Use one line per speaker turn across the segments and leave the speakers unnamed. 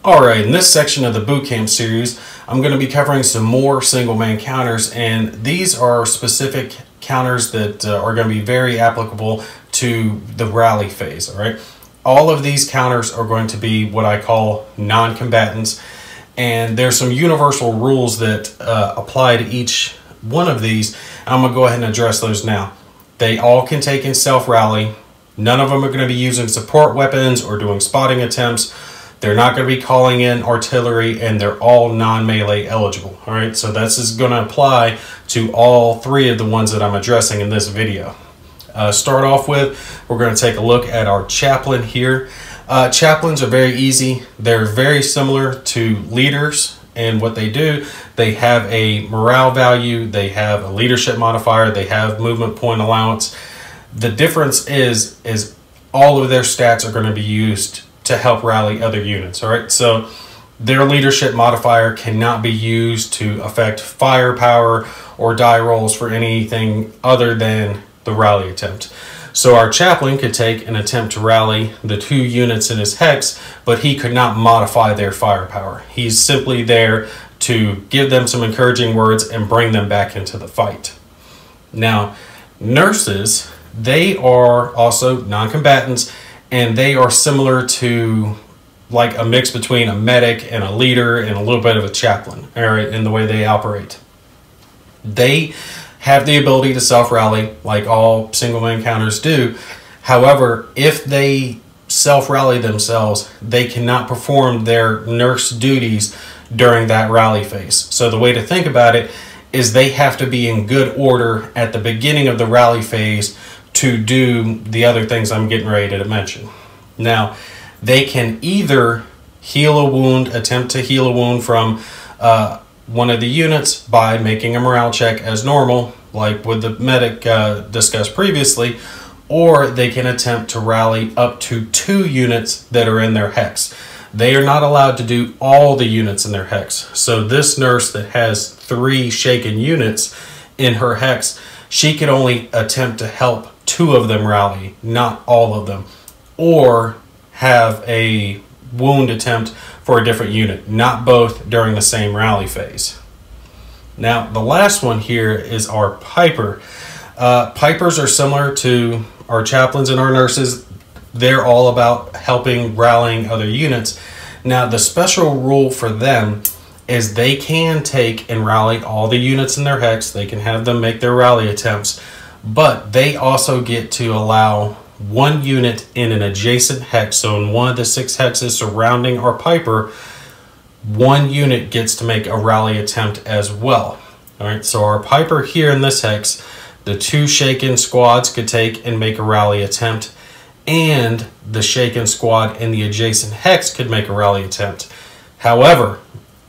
Alright, in this section of the Bootcamp series, I'm going to be covering some more single man counters, and these are specific counters that are going to be very applicable to the rally phase. Alright, all of these counters are going to be what I call non-combatants, and there's some universal rules that apply to each one of these. I'm going to go ahead and address those now. They all can take in self-rally. None of them are going to be using support weapons or doing spotting attempts. They're not going to be calling in artillery, and they're all non-melee eligible. All right, so this is going to apply to all three of the ones that I'm addressing in this video. Start off with, we're going to take a look at our Chaplin here. Chaplins are very easy. They're very similar to leaders, and what they do, they have a morale value, they have a leadership modifier, they have movement point allowance. The difference is all of their stats are going to be used to help rally other units. All right, so their leadership modifier cannot be used to affect firepower or die rolls for anything other than the rally attempt. So our Chaplain could take an attempt to rally the 2 units in his hex, but he could not modify their firepower. He's simply there to give them some encouraging words and bring them back into the fight. Now, nurses, they are also non-combatants, and they are similar to like a mix between a medic and a leader and a little bit of a chaplain, all right, in the way they operate. They have the ability to self-rally like all single-man counters do. However, if they self-rally themselves, they cannot perform their nurse duties during that rally phase. So the way to think about it is they have to be in good order at the beginning of the rally phase to do the other things I'm getting ready to mention. Now, they can either heal a wound, attempt to heal a wound from one of the units by making a morale check as normal, like with the medic discussed previously, or they can attempt to rally up to 2 units that are in their hex. They are not allowed to do all the units in their hex. So this nurse that has 3 shaken units in her hex, she could only attempt to help 2 of them rally, not all of them, or have a wound attempt for a different unit, not both during the same rally phase. Now, the last one here is our Piper. Pipers are similar to our Chaplains and our nurses. They're all about helping rallying other units. Now, the special rule for them is they can take and rally all the units in their hex. They can have them make their rally attempts, but they also get to allow 1 unit in an adjacent hex. So in one of the 6 hexes surrounding our Piper, 1 unit gets to make a rally attempt as well. All right, so our Piper here in this hex, the 2 shaken squads could take and make a rally attempt, and the shaken squad in the adjacent hex could make a rally attempt. However,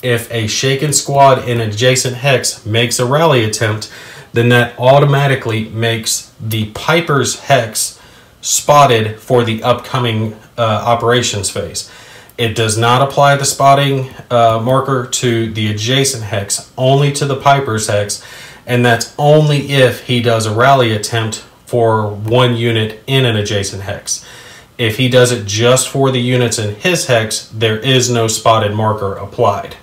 if a shaken squad in adjacent hex makes a rally attempt, then that automatically makes the Piper's hex spotted for the upcoming operations phase. It does not apply the spotting marker to the adjacent hex, only to the Piper's hex, and that's only if he does a rally attempt for 1 unit in an adjacent hex. If he does it just for the units in his hex, there is no spotted marker applied.